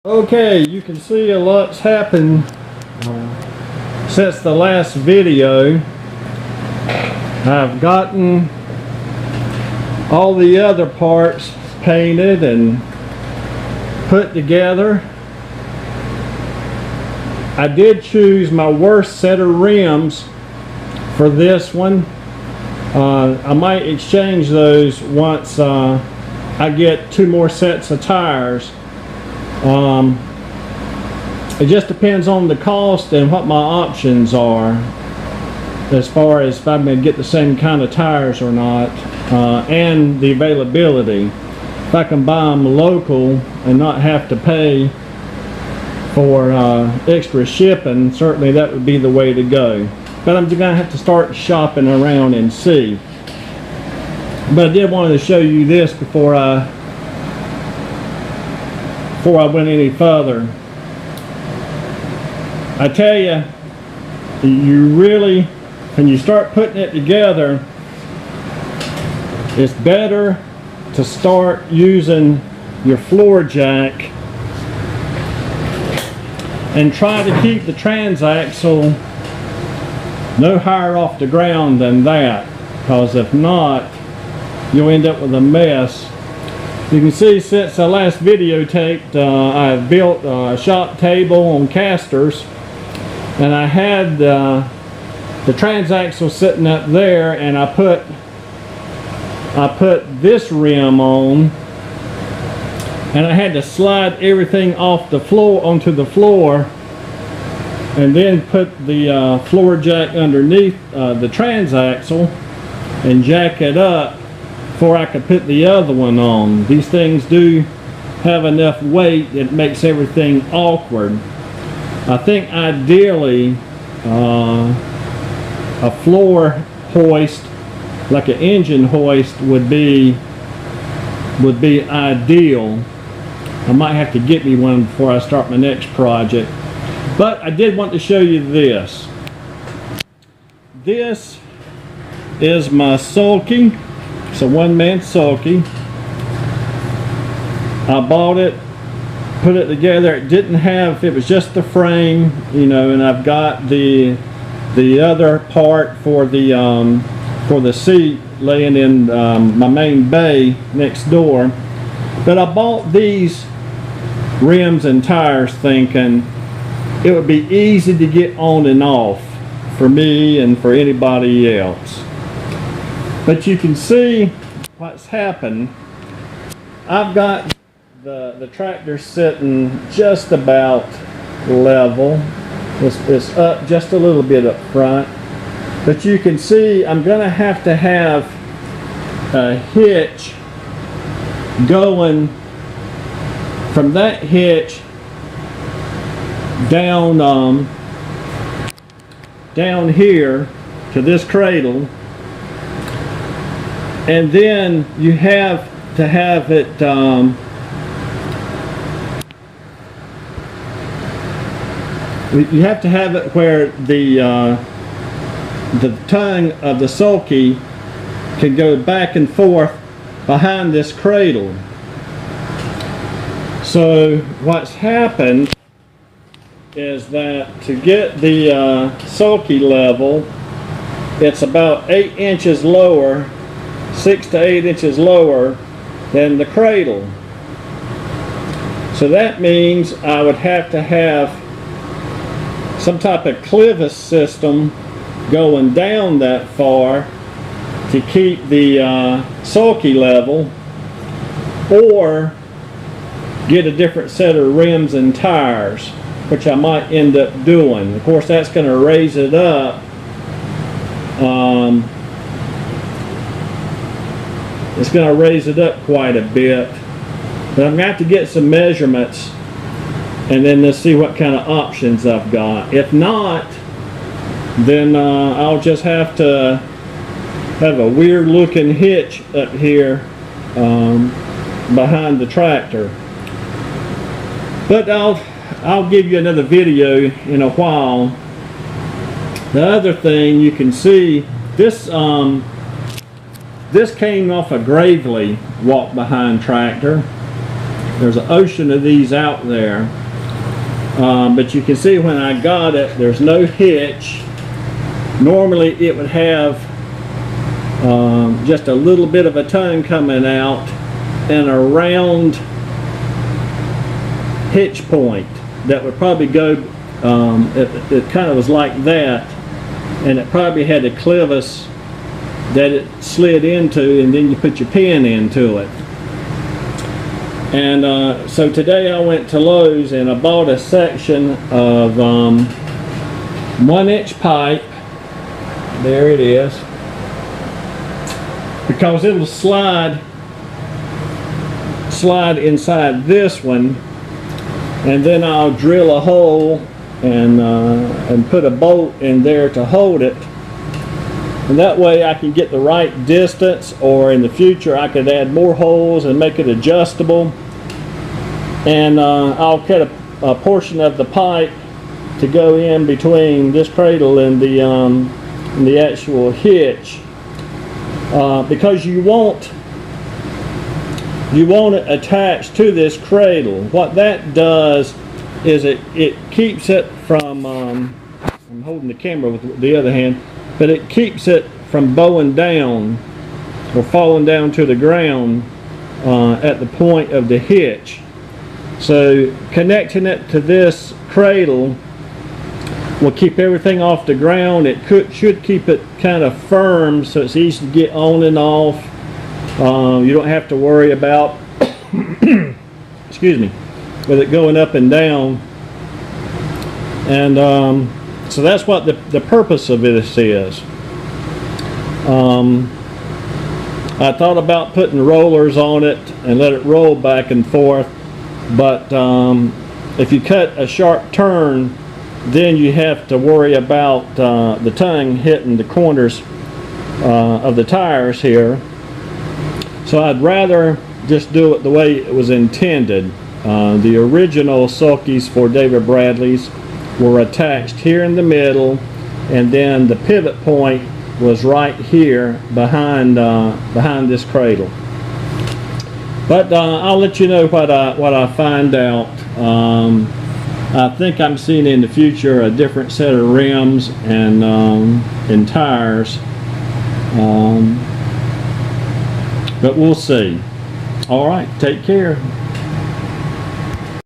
Okay, you can see a lot's happened since the last video. I've gotten all the other parts painted and put together. I did choose my worst set of rims for this one. I might exchange those once I get 2 more sets of tires. It just depends on the cost and what my options are as far as if I'm going to get the same kind of tires or not, and the availability. If I can buy them local and not have to pay for extra shipping, certainly that would be the way to go. But I'm going to have to start shopping around and see. But I did want to show you this before I went any further. I tell you, you really, when you start putting it together, it's better to start using your floor jack and try to keep the transaxle no higher off the ground than that, because if not, you'll end up with a mess. You can see since I last videotaped, I've built a shop table on casters, and I had the transaxle sitting up there, and I put this rim on, and I had to slide everything off the floor onto the floor, and then put the floor jack underneath the transaxle and jack it up before I could put the other one on. These things do have enough weight, it makes everything awkward. I think ideally a floor hoist, like an engine hoist, would be ideal. I might have to get me one before I start my next project. But I did want to show you this. This is my sulky. It's a one-man sulky. I bought it, put it together. It didn't have, it was just the frame, you know, and I've got the other part for the seat laying in my main bay next door. But I bought these rims and tires thinking it would be easy to get on and off for me and for anybody else. But you can see what's happened. I've got the tractor sitting just about level. It's up just a little bit up front. But you can see I'm going to have a hitch going from that hitch down here to this cradle, and then you have to have it where the tongue of the sulky can go back and forth behind this cradle. So what's happened is that to get the sulky level, it's about 8 inches lower, 6 to 8 inches lower than the cradle. So that means I would have to have some type of clevis system going down that far to keep the sulky level, or get a different set of rims and tires, which I might end up doing. Of course, that's going to raise it up. It's going to raise it up quite a bit. But I'm going to have to get some measurements, and then let's see what kind of options I've got. If not, then I'll just have to have a weird looking hitch up here behind the tractor. But I'll give you another video in a while. The other thing you can see, this came off a Gravely walk behind tractor. There's an ocean of these out there. But you can see when I got it, there's no hitch. Normally it would have just a little bit of a tongue coming out and a round hitch point that would probably go, it kind of was like that, and it probably had a clevis that it slid into, and then you put your pin into it. And so today I went to Lowe's and I bought a section of 1-inch pipe. There it is. Because it'll slide inside this one, and then I'll drill a hole and put a bolt in there to hold it. And that way I can get the right distance, or in the future I could add more holes and make it adjustable. And I'll cut a portion of the pipe to go in between this cradle and the actual hitch, because you want it attached to this cradle. What that does is it keeps it from, I'm holding the camera with the other hand, but it keeps it from bowing down or falling down to the ground at the point of the hitch. So connecting it to this cradle will keep everything off the ground. It should keep it kind of firm so it's easy to get on and off. You don't have to worry about excuse me, with it going up and down. And so that's what the purpose of this is. I thought about putting rollers on it and let it roll back and forth, but if you cut a sharp turn, then you have to worry about the tongue hitting the corners of the tires here. So I'd rather just do it the way it was intended. The original sulkies for David Bradley's were attached here in the middle, and then the pivot point was right here behind this cradle. But I'll let you know what I find out. I think I'm seeing in the future a different set of rims and tires, but we'll see. All right, take care.